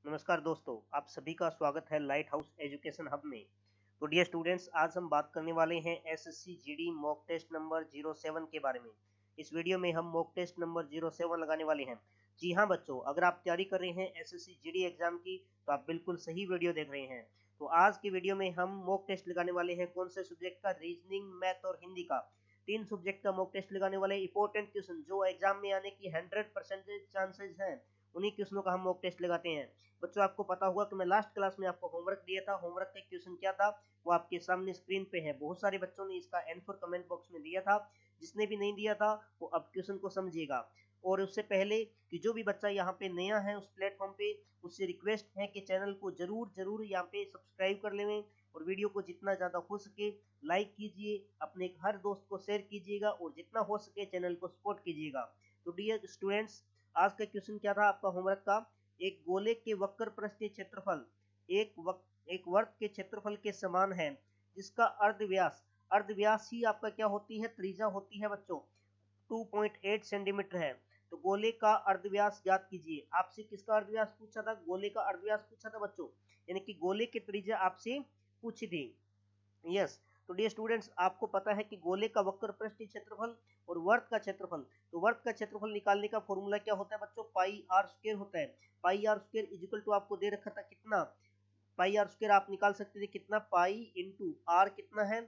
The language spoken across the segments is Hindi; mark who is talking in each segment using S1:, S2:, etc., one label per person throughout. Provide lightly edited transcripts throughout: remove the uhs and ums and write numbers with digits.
S1: नमस्कार दोस्तों, आप सभी का स्वागत है लाइट हाउस एजुकेशन हब में। तो डियर स्टूडेंट्स, आज हम बात करने वाले हैं SSC GD mock test number 07 के बारे में। इस वीडियो में हम मॉक टेस्ट नंबर 07 लगाने वाले हैं। जी हाँ बच्चों, अगर आप तैयारी कर रहे हैं एसएससी जीडी एग्जाम की तो आप बिल्कुल सही वीडियो देख रहे हैं। तो आज की वीडियो में हम मॉक टेस्ट लगाने वाले हैं कौन से सब्जेक्ट का, रीजनिंग, मैथ और हिंदी का। 3 सब्जेक्ट का मॉक टेस्ट लगाने वाले। इंपॉर्टेंट क्वेश्चन जो एग्जाम में आने की 100% चांसेस हैं, उन्हीं क्वेश्चनों का हम मॉक टेस्ट लगाते हैं। बच्चों, आपको पता होगा कि मैं लास्ट क्लास में आपको होमवर्क दिया था। होमवर्क का क्वेश्चन क्या था वो आपके सामने स्क्रीन पे है। बहुत सारे बच्चों ने इसका आंसर कमेंट बॉक्स में दिया था। जिसने भी नहीं दिया था वो अब क्वेश्चन को समझिएगा। और उससे पहले कि जो भी बच्चा यहाँ पे नया है उस प्लेटफॉर्म पे, उससे रिक्वेस्ट है कि चैनल को जरूर जरूर यहाँ पे सब्सक्राइब कर लें और वीडियो को जितना ज़्यादा हो सके लाइक कीजिए, अपने हर दोस्त को शेयर कीजिएगा और जितना हो सके चैनल को सपोर्ट कीजिएगा। तो डियर स्टूडेंट्स, आज का क्वेश्चन क्या था आपका होमवर्क का, एक गोले के वक्र पृष्ठीय क्षेत्रफल एक वर्ग के क्षेत्रफल के समान है जिसका अर्धव्यास ही आपका क्या होती है, त्रिज्या होती है बच्चों, 2.8 सेंटीमीटर है। तो गोले का अर्धव्यास ज्ञात कीजिए। आपसे किसका अर्धव्यास पूछा था? गोले का अर्धव्यास पूछा था बच्चों, यानी कि गोले की त्रिज्या आपसे पूछी थी। यस। तो डियर स्टूडेंट्स, आपको पता है कि गोले का वक्र पृष्ठीय क्षेत्रफल और वर्ग का क्षेत्रफल, तो वर्ग का क्षेत्रफल निकालने का फॉर्मूला क्या होता है बच्चों? पाई आर स्क्वायर होता है। पाई आर स्क्वायर इजिकल टू आपको दे रखा था कितना, पाई आर स्क्वायर आप निकाल सकते थे कितना, पाई इंटू आर कितना है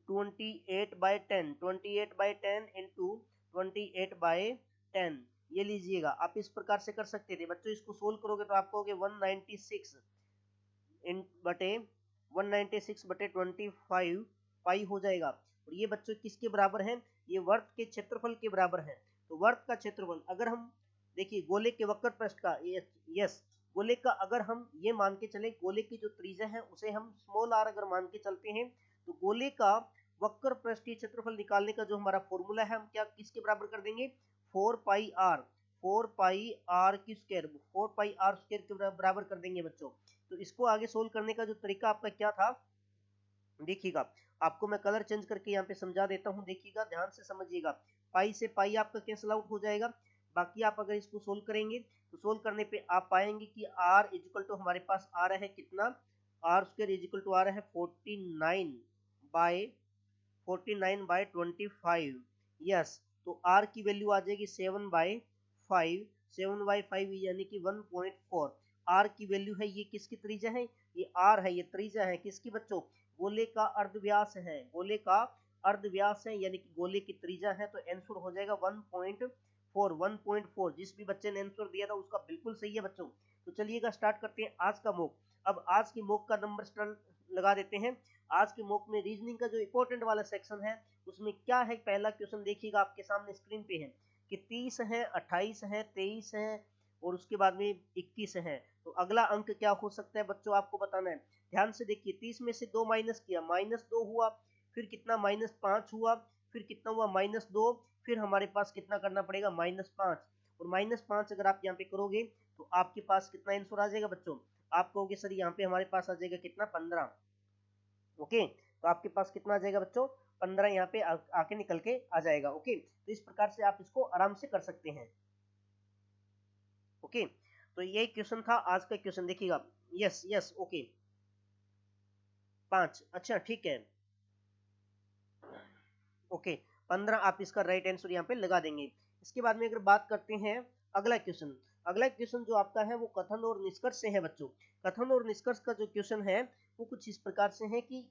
S1: 28/10, 28/10 इंटू 28/10। ये लीजिएगा, आप इस प्रकार से कर सकते थे बच्चों। इसको सोल्व करोगे तो आपको 196 बटे 196/25 पाई हो जाएगा। और ये बच्चों किसके बराबर है? ये वर्ग के क्षेत्रफल के बराबर है। तो वर्ग का क्षेत्रफल अगर हम देखिए गोले के वक्र पृष्ठ का, यस, गोले का अगर हम ये मान के चले, गोले की जो त्रिज्या है उसे हम स्मॉल आर अगर मान के चलते हैं, तो गोले का वक्र पृष्ठीय क्षेत्रफल निकालने का जो हमारा फॉर्मूला है, हम क्या किसके बराबर कर देंगे? 4 पाई आर की स्क्वायर, 4 पाई आर स्क्वायर के बराबर कर देंगे बच्चों। तो इसको आगे सोल्व करने का जो तरीका आपका क्या था, देखिएगा, आपको मैं कलर चेंज करके यहाँ पे समझा देता हूँ। देखिएगा, ध्यान से समझिएगा। पाई से पाई आपका कैंसिल आउट हो जाएगा। बाकी आप अगर इसको सोल्व करेंगे तो सोल्व करने पे आप पाएंगे कि आर इजिकल टू हमारे पास आ रहा है कितना, आर स्क्वायर इजिकल टू आ रहा है 49/25। यस। तो आर की वैल्यू आ जाएगी 7/5, 7/5 यानी कि 1.4। आर की वैल्यू है, ये किसकी त्रिज्या है? ये आर है, ये त्रिज्या है किसकी बच्चों? गोले का अर्धव्यास है, गोले का अर्धव्यास है यानी कि गोले की त्रिज्या है। तो आंसर हो जाएगा 1.4, 1.4। जिस भी बच्चे ने आंसर दिया था उसका बिल्कुल सही है बच्चों। तो चलिएगा स्टार्ट करते हैं आज का मॉक। अब आज की मॉक का नंबर लगा देते हैं। आज के मॉक में रीजनिंग का जो इंपॉर्टेंट वाला सेक्शन है उसमें क्या है, पहला क्वेश्चन देखिएगा आपके सामने स्क्रीन पे है कि 30 है, 28 है, 23 है और उसके बाद में 21 है। तो अगला अंक क्या हो सकता है बच्चों, आपको बताना है। ध्यान से देखिए, 30 में से 2 माइनस किया, -2 हुआ, फिर कितना -5 हुआ, फिर कितना हुआ -2, फिर हमारे पास कितना करना पड़ेगा -5। और -5 अगर आप यहाँ पे करोगे तो आपके पास कितना आंसर आ जाएगा बच्चों? आप कहोगे सर यहाँ पे हमारे पास आ जाएगा कितना, 15। ओके, तो आपके पास कितना आ जाएगा बच्चों? 15 यहाँ पे आके निकल के आ जाएगा। ओके, तो इस प्रकार से आप इसको आराम से कर सकते हैं। ओके, तो यही क्वेश्चन था आज का क्वेश्चन। देखिएगा, यस यस, ओके, 5, अच्छा ठीक है। ओके, 15 आप इसका राइट आंसर यहाँ पे लगा देंगे। इसके बाद में अगर बात करते हैं अगला क्वेश्चन, अगला क्वेश्चन जो आपका है वो कथन और निष्कर्ष से है बच्चों। कथन और निष्कर्ष का जो क्वेश्चन है वो कुछ इस प्रकार से है कि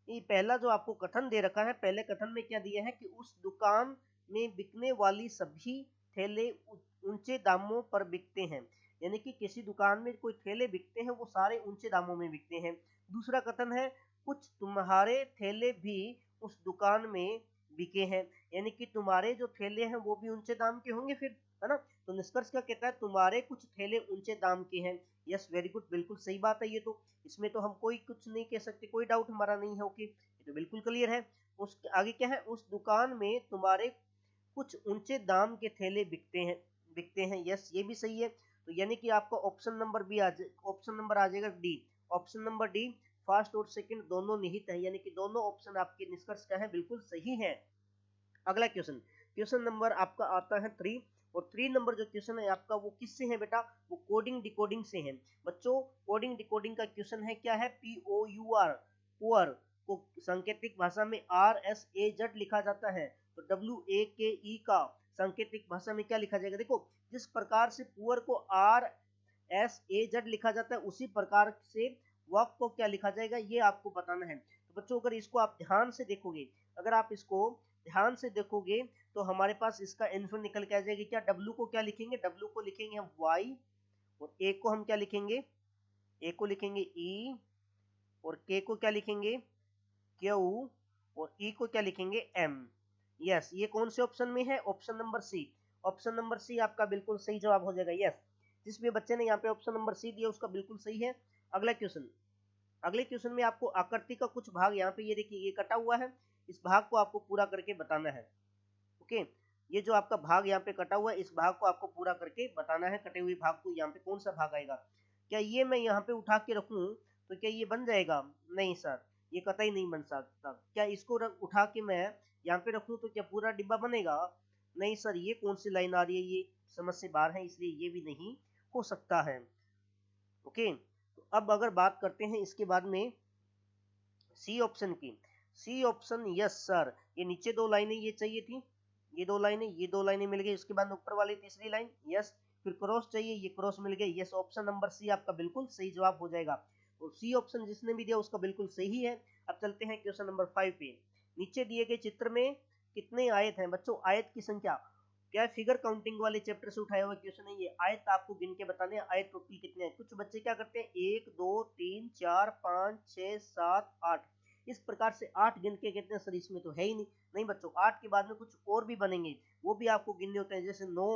S1: ये पहला जो आपको कथन दे रखा है, पहले कथन में क्या दिया है कि उस दुकान में बिकने वाली सभी थैले ऊंचे दामों पर बिकते हैं, यानी कि किसी दुकान में कोई थैले बिकते हैं वो सारे ऊंचे दामों में बिकते हैं। दूसरा कथन है कुछ तुम्हारे थैले भी उस दुकान में बिके हैं, यानी कि तुम्हारे जो थैले हैं वो भी ऊंचे दाम के होंगे फिर, है ना। तो निष्कर्ष क्या कहता है, तुम्हारे कुछ थैले ऊंचे दाम के हैं। यस, वेरी गुड, बिल्कुल सही बात है ये तो। इसमें तो हम कोई कुछ नहीं कह सकते, कोई डाउट हमारा नहीं है। ओके, ये तो बिल्कुल क्लियर है। उस आगे क्या है, उस दुकान में तुम्हारे कुछ ऊंचे दाम के थैले बिकते हैं। यस, ये भी सही है। तो यानी कि आपका ऑप्शन नंबर ऑप्शन नंबर आ जाएगा D. Option number D first और सेकंड दोनों निहित है, यानी कि दोनों ऑप्शन आपके निष्कर्ष का है, बिल्कुल सही है। अगला क्वेश्चन, क्वेश्चन नंबर आपका आता है 3। और 3 नंबर जो क्वेश्चन है आपका वो किससे है बेटा, वो कोडिंग डिकोडिंग से है बच्चों। कोडिंग डिकोडिंग का क्वेश्चन है क्या है, POUR, पुअर को सांकेतिक भाषा में RSAZ लिखा जाता है, तो WAKE का सांकेतिक भाषा में क्या लिखा जाएगा। देखो जिस प्रकार से पुअर को RSAZ लिखा जाता है उसी प्रकार से वर्क को क्या लिखा जाएगा ये आपको बताना है। तो बच्चों अगर इसको आप ध्यान से देखोगे, अगर आप इसको ध्यान से देखोगे तो हमारे पास इसका आंसर निकल के आ जाएगी। क्या W को क्या लिखेंगे, W को लिखेंगे हम Y, और A को हम क्या लिखेंगे, A को लिखेंगे E, और K को क्या लिखेंगे Q, और E को क्या लिखेंगे M। यस, ये कौन से ऑप्शन में है, option number C. Option number C आपका बिल्कुल सही जवाब हो जाएगा। यस, जिस भी बच्चे ने यहाँ पे ऑप्शन नंबर सी दिया उसका बिल्कुल सही है। अगला क्वेश्चन, अगले क्वेश्चन में आपको आकृति का कुछ भाग यहाँ पे ये देखिए ये कटा हुआ है, इस भाग को आपको पूरा करके बताना है। ओके, ये जो आपका भाग यहाँ पे कटा हुआ है इस भाग को आपको पूरा करके बताना है। कटे हुए भाग को यहाँ पे कौन सा भाग आएगा, क्या ये मैं यहाँ पे उठा के रखूं तो क्या ये बन जाएगा, नहीं सर ये कतई नहीं बन सकता। क्या इसको उठा के मैं यहाँ पे रखूं तो क्या पूरा डिब्बा बनेगा, नहीं सर ये कौन सी लाइन आ रही है, ये समझ से बाहर है इसलिए ये भी नहीं हो सकता है। ओके, तो अब अगर बात करते हैं इसके बाद में सी ऑप्शन की, सी ऑप्शन यस सर, ये नीचे दो लाइनें ये चाहिए थी, ये दो लाइनें मिल गई, उसके बाद ऊपर वाली तीसरी लाइन यस, फिर क्रॉस चाहिए, ये क्रॉस मिल गया। यस, ऑप्शन नंबर सी आपका बिल्कुल सही जवाब हो जाएगा। और सी ऑप्शन जिसने भी दिया उसका बिल्कुल सही है। अब चलते हैं क्वेश्चन नंबर 5 पे। नीचे दिए गए चित्र में कितने आयत हैं बच्चों, आयत की संख्या, क्या फिगर काउंटिंग वाले चैप्टर से उठाया हुआ क्वेश्चन है ये। आयत आपको गिन के बताने हैं, आयत टोटल कितने हैं। कुछ बच्चे क्या करते हैं 1 2 3 4 5 6 7 8, इस प्रकार से 8 गिन के कहते हैं सर इसमें तो है ही नहीं। नहीं बच्चों, 8 के बाद में कुछ और भी बनेंगे, वो भी आपको गिनने होते हैं, जैसे 9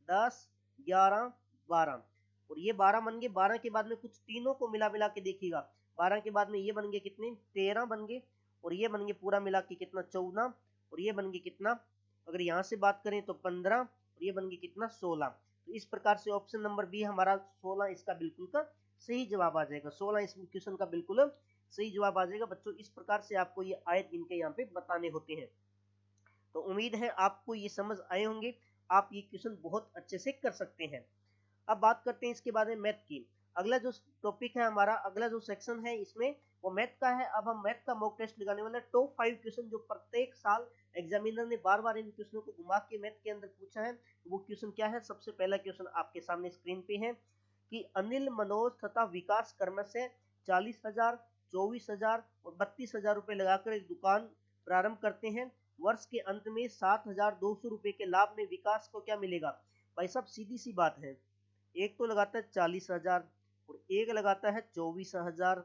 S1: 10 11 12, और ये 12 बन गए। 12 के बाद में कुछ तीनों को मिला मिला के देखिएगा, 12 के बाद में ये बन गए कितने 13 बन गए, और ये बन गए पूरा मिला के कितना 14, और ये बन गए कितना, अगर यहाँ से बात करें तो 15, और ये बन गए कितना 16। तो इस प्रकार से ऑप्शन नंबर बी हमारा 16 इसका बिल्कुल का सही जवाब आ जाएगा। 16 इस क्वेश्चन का बिल्कुल सही जवाब आ जाएगा बच्चों। इस प्रकार से आपको ये आयत इनके यहाँ पे बताने होते हैं। तो उम्मीद है आपको ये समझ आए होंगे, आप ये क्वेश्चन बहुत अच्छे से कर सकते हैं। अब बात करते हैं इसके बारे में मैथ की। अगला जो टॉपिक है हमारा, अगला जो सेक्शन है इसमें वो मैथ का है। अब हम मैथ का मॉक टेस्ट लगाने वाले हैं। टॉप 5 क्वेश्चन जो प्रत्येक साल एग्जामिनर ने बार बार इन क्वेश्चनों को घुमा के मैथ के अंदर पूछा है, वो क्वेश्चन क्या है। सबसे पहला क्वेश्चन आपके सामने स्क्रीन पे है कि अनिल, मनोज तथा विकास क्रमशः 40,000, 24,000 और 32,000 रुपए लगाकर एक दुकान प्रारंभ करते हैं। वर्ष के अंत में 7,200 रुपए के लाभ में विकास को क्या मिलेगा। भाई साहब सीधी सी बात है, एक तो लगाता है 40,000, और एक लगाता है 24,000,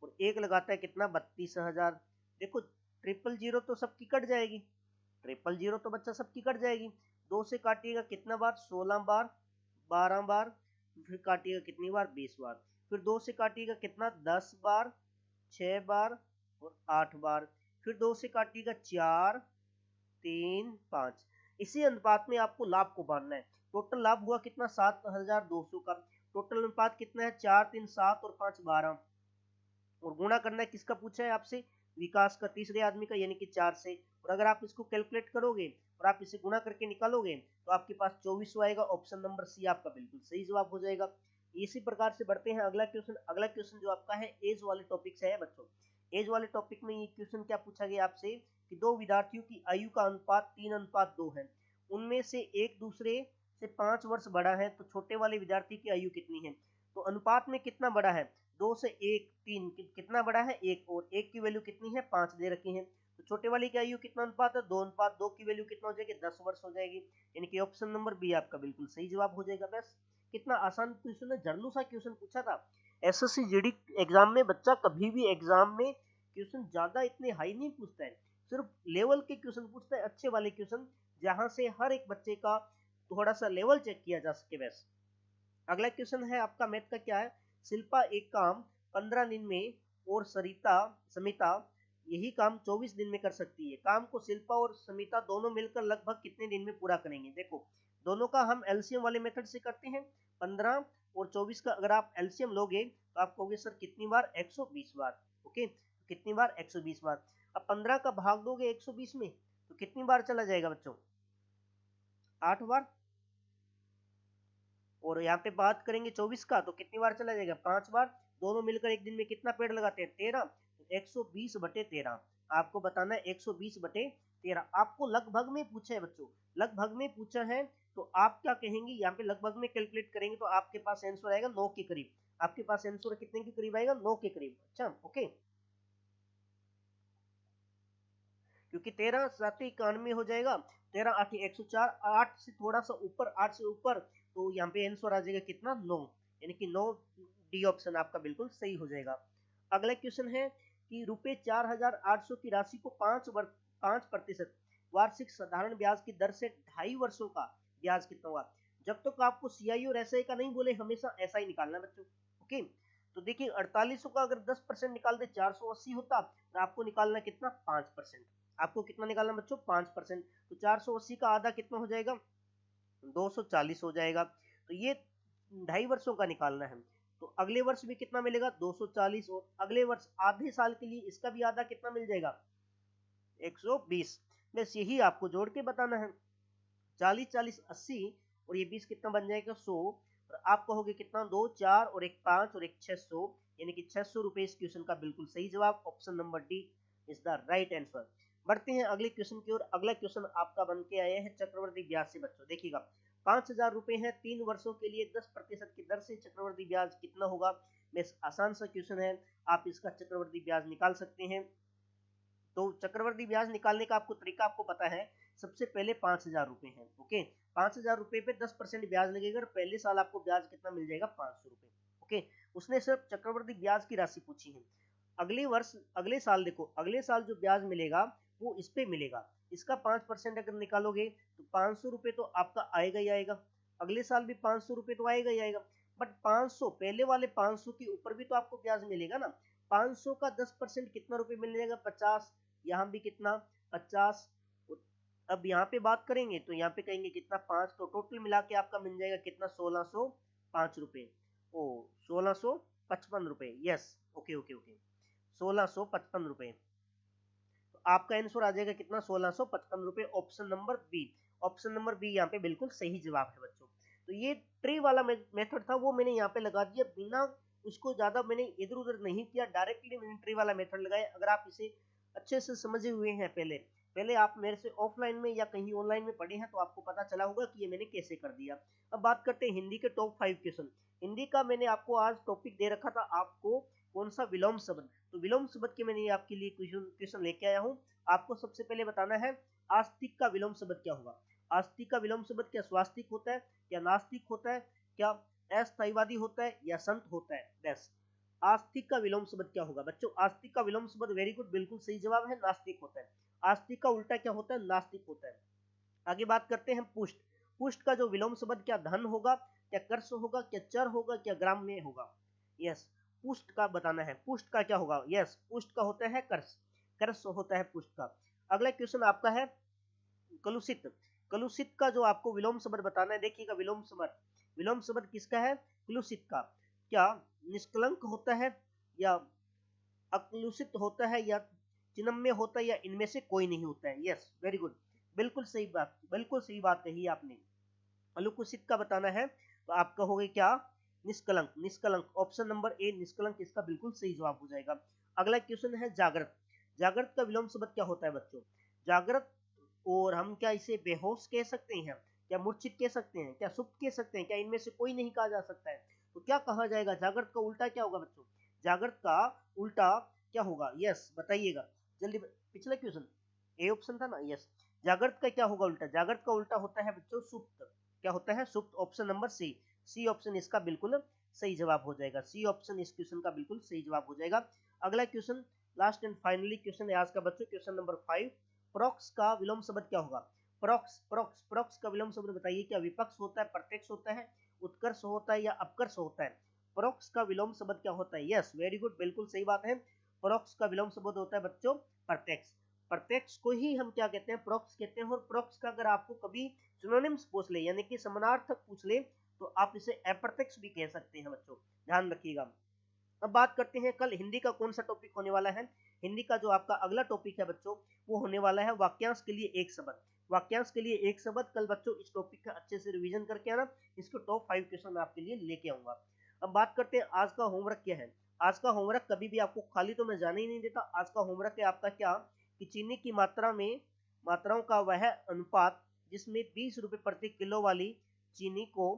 S1: और एक लगाता है कितना 32,000। देखो ट्रिपल जीरो तो सबकी कट जाएगी, ट्रिपल जीरो तो बच्चा सबकी कट जाएगी। दो से काटिएगा कितना बार 16 बार, 12 बार, फिर काटिएगा कितनी बार 20 बार, फिर दो से काटिएगा कितना 10 बार, 6 बार और 8 बार, फिर दो से काटिएगा 4 3 5। इसी अनुपात में आपको लाभ को बांधना है। टोटल लाभ हुआ कितना 7,200 का, टोटल अनुपात कितना है 4 3 7 और 5 12, और गुणा करना है किसका पूछा है आपसे, विकास का, तीसरे आदमी का, यानी कि 4 से। और अगर आप इसको कैलकुलेट करोगे और आप इसे गुणा करके निकालोगे तो आपके पास 2400 आएगा। ऑप्शन नंबर सी आपका बिल्कुल सही जवाब हो जाएगा। इसी प्रकार से बढ़ते हैं अगला क्वेश्चन। अगला क्वेश्चन जो आपका है एज वाले टॉपिक से है बच्चों। एज वाले टॉपिक में ये क्वेश्चन क्या पूछा गया आपसे कि दो विद्यार्थियों की आयु का अनुपात 3:2 है, उनमें से एक दूसरे से 5 वर्ष बड़ा है, तो छोटे वाले विद्यार्थी की आयु कितनी है। तो अनुपात में कितना बड़ा है, 2 से 1 3, कितना बड़ा है 1, और 1 की वैल्यू कितनी है 5 दे रखी है। तो छोटे वाले की आयु कितना अनुपात है 2:2 की वैल्यू कितना हो जाएगी 10 वर्ष हो जाएगी, यानी कि ऑप्शन नंबर बी आपका बिल्कुल सही जवाब हो जाएगा। बस कितना आसान क्वेश्चन है, झरनू सा क्वेश्चन पूछा था। एसएससी जीडी एग्जाम में बच्चा कभी भी एग्जाम में क्वेश्चन ज्यादा इतने हाई नहीं पूछता है, सिर्फ लेवल के क्वेश्चन पूछता है, अच्छे वाले क्वेश्चन, जहां से हर एक बच्चे का थोड़ा सा लेवल चेक किया जा सके। बस अगला क्वेश्चन है आपका मैथ का, क्या है, शिल्पा एक काम 15 दिन में और समिता यही काम 24 दिन में कर सकती है। काम को शिल्पा और समिता दोनों मिलकर लगभग कितने दिन में पूरा करेंगे। देखो दोनों का हम एलसीएम वाले मेथड से करते हैं। 15 और 24 का अगर आप एलसीएम लोगे तो आप कहोगे सर कितनी बार 120 बार। ओके, कितनी बार 120 बार। अब 15 का भाग दोगे 120 में तो कितनी बार चला जाएगा बच्चों 8 बार। और यहाँ पे बात करेंगे 24 का, तो कितनी बार चला जाएगा? 5 बार। दोनों मिलकर एक दिन में कितना पेड़ लगाते हैं? 13। 120/13 आपको बताना है। 120/13 आपको लगभग में पूछा है बच्चों, लगभग में पूछा है, तो आप क्या कहेंगे? यहाँ पे लगभग में कैलकुलेट करेंगे तो आपके पास आंसर आएगा 9 के करीब। आपके पास आंसर कितने के करीब आएगा? 9 के करीब। अच्छा, ओके, क्योंकि 13 7 91 हो जाएगा, 13 8 104, 8 से थोड़ा सा ऊपर, 8 से ऊपर, तो यहाँ पे आंसर आ जाएगा कितना? 9, यानी कि 9। डी ऑप्शन आपका बिल्कुल सही हो जाएगा। अगला क्वेश्चन है कि रुपए 4800 की राशि को 5% वार्षिक साधारण ब्याज की दर से 2.5 वर्षों का ब्याज कितना होगा? जब तक आपको सीआई और एसआई का नहीं बोले, हमेशा ऐसा ही निकालना बच्चों। ओके, तो देखिए 4800 का अगर 10% निकाल दे 480 होता, और आपको निकालना कितना? 5%। आपको कितना निकालना बच्चों? 5%। तो 480 का आधा कितना हो जाएगा? 240 हो जाएगा। तो ये 2.5 वर्षों का निकालना है। तो अगले वर्ष भी कितना मिलेगा? 240, और अगले वर्ष आधे साल के लिए इसका भी आधा कितना मिल जाएगा? 120। बस यही आपको जोड़ के बताना है। 40 40 80, और ये 20 कितना बन जाएगा? 100। और आप कहोगे कितना? 2 4 और एक 5 और एक 600, यानी कि 600 रुपए इस क्वेश्चन का बिल्कुल सही जवाब। Option number D is the right answer. बढ़ते हैं अगले क्वेश्चन की ओर। अगला क्वेश्चन आपका बन के आया है चक्रवर्ती ब्याज से बच्चों। देखिएगा 5000 रुपए है, 3 वर्षों के लिए 10% की दर से चक्रवर्ती ब्याज कितना होगा? बस आसान सा क्वेश्चन है, आप इसका चक्रवर्ती ब्याज निकाल सकते हैं। तो चक्रवर्ती ब्याज निकालने का आपको तरीका आपको पता है। सबसे पहले 5000 रुपए है, ओके, 5000 रुपए पे 10% ब्याज लगेगा, और पहले साल आपको ब्याज कितना मिल जाएगा? 500 रुपए। ओके, उसने सिर्फ चक्रवर्ती ब्याज की राशि पूछी है। अगले वर्ष, अगले साल देखो, अगले साल जो ब्याज मिलेगा वो इस पे मिलेगा। इसका 5% अगर निकालोगे तो 500 रुपए तो आपका आएगा ही आएगा। अगले साल भी 500 रुपए तो आएगा ही आएगा। बट 500, पहले वाले 500 के ऊपर भी तो आपको ब्याज मिलेगा ना। 500 का 10% कितना रुपए मिल जाएगा? 50। यहाँ भी कितना? 50। अब यहाँ पे बात करेंगे तो यहाँ पे कहेंगे कितना? 5। तो टोटल मिला के आपका मिल जाएगा कितना? 1605 रुपए। ओ, 1655 रुपए। यस, ओके ओके ओके, 1655 रुपए। तो आपका आंसर आ जाएगा कितना? 1655 रुपए। Option number B, option number B यहाँ पे बिल्कुल सही जवाब है बच्चों। तो ये ट्री वाला मेथड था, वो मैंने यहाँ पे लगा दिया, बिना उसको ज्यादा मैंने इधर उधर नहीं किया, डायरेक्टली मैंने ट्री वाला मेथड लगाया। अगर आप इसे अच्छे से समझे हुए हैं, पहले पहले आप मेरे से ऑफलाइन में या कहीं ऑनलाइन में पढ़े हैं, तो आपको पता चला होगा कि ये मैंने कैसे कर दिया। अब बात करते हैं हिंदी के टॉप 5 क्वेश्चन। हिंदी का मैंने आपको आज टॉपिक दे रखा था, आपको कौन सा? विलोम शब्द। तो विलोम शब्द के मैंने आपके लिए क्वेश्चन लेके आया हूँ। आपको सबसे पहले बताना है आस्तिक का विलोम शब्द क्या होगा। आस्तिक का विलोम शब्द क्या स्वास्तिक होता है, क्या नास्तिक होता है, क्या अस्थायीवादी होता है, या संत होता है? बस, आस्तिक का विलोम शब्द क्या होगा बच्चों? आस्तिक का विलोम शब्द, वेरी गुड, बिल्कुल सही जवाब है, नास्तिक होता है। आस्तिक का उल्टा क्या होता है? नास्तिक होता है। आगे बात करते हैं पुष्ट। पुष्ट का जो विलोम शब्द, क्या धन होगा, क्या कर्ष होगा, क्या चर होगा, क्या ग्राम में होगा? यस, पुष्ट का बताना है। पुष्ट का क्या होगा? यस, पुष्ट का होता है कर्ष, कर्ष होता है पुष्ट का। अगला क्वेश्चन आपका है कलुषित। कलुषित का जो आपको विलोम शब्द बताना है, देखिएगा विलोम शब्द, विलोम शब्द किसका है? कलुषित का। क्या निष्कलंक होता है, या अकलुषित होता है, या चिन्मय होता है, या इनमें से कोई नहीं होता है? यस, वेरी गुड, बिल्कुल सही बात, बिल्कुल सही बात कही आपने। अलुकुशित का बताना है, तो आप कहोगे क्या? निष्कलंक, निष्कलंक। ऑप्शन नंबर ए निष्कलंक इसका बिल्कुल सही जवाब हो जाएगा। अगला क्वेश्चन है जागृत। जागृत का विलोम शब्द क्या होता है बच्चों? जागृत, और हम क्या इसे बेहोश कह सकते हैं, क्या मूर्छित कह सकते हैं, क्या सुप्त कह सकते हैं, क्या इनमें से कोई नहीं कहा जा सकता है? तो क्या कहा जाएगा? जागृत का उल्टा क्या होगा बच्चों? जागृत का उल्टा क्या होगा? यस, बताइएगा जल्दी। पिछला क्वेश्चन ए ऑप्शन था ना? यस, जागृत का क्या होगा उल्टा? जागृत का उल्टा होता है बच्चों सुप्त। क्या होता है? सुप्त। Option number C, C option इसका बिल्कुल सही जवाब हो जाएगा। सी ऑप्शन इस क्वेश्चन का बिल्कुल सही जवाब हो जाएगा। अगला question, last and finally question है आज का बच्चों, क्वेश्चन नंबर 5। प्रोक्स का विलोम शब्द क्या होगा? प्रोक्स, प्रोक्स, प्रोक्स का विलोम शब्द बताइए। क्या विपक्ष होता है, प्रत्यक्ष होता है, उत्कर्ष होता है, या अपकर्ष होता है? प्रोक्स का विलोम शब्द क्या होता है? यस, वेरी गुड, बिल्कुल सही बात है। प्रोक्स का विलोम शब्द होता है बच्चों प्रत्यक्ष। प्रत्यक्ष को ही हम क्या कहते हैं? प्रोक्स कहते हैं। और प्रोक्स का अगर आपको कभी सिनोनिम्स पूछ ले, यानी कि समानार्थक पूछ ले, तो आप इसे अप्रत्यक्ष भी कह सकते हैं बच्चों, ध्यान रखिएगा। अब बात करते हैं कल हिंदी का कौन सा टॉपिक होने वाला है। हिंदी का जो आपका अगला टॉपिक है बच्चों, वो होने वाला है वाक्यांश के लिए एक शब्द। वाक्यांश के लिए एक शब्द। कल बच्चों इस टॉपिक का अच्छे से रिवीजन करके आना, इसको टॉप 5 क्वेश्चन मैं आपके लिए लेके आऊंगा। अब बात करते हैं आज का होमवर्क क्या है। आज का होमवर्क कभी भी आपको खाली तो मैं जाने ही नहीं देता। आज का होमवर्क है आपका क्या कि चीनी की मात्राओं का वह अनुपात जिसमें 20 रुपए प्रति किलो वाली चीनी को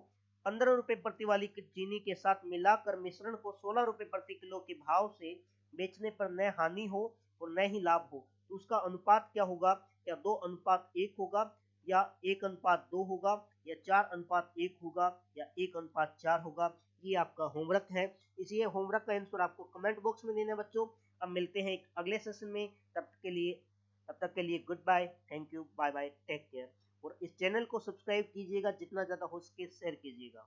S1: 15 रुपए प्रति वाली चीनी के साथ मिलाकर मिश्रण को 16 रुपए प्रति किलो के भाव से बेचने पर न हानि हो और न ही लाभ हो, तो उसका अनुपात क्या होगा? या 2:1 होगा, या 1:2 होगा, या 4:1 होगा, या 1:4 होगा। ये आपका होमवर्क है। इसी होमवर्क का आंसर आपको कमेंट बॉक्स में देना है बच्चों। अब मिलते हैं एक अगले सेशन में। तब तक के लिए goodbye, thank you, bye bye, take care. और इस चैनल को सब्सक्राइब कीजिएगा, जितना ज्यादा हो सके शेयर कीजिएगा।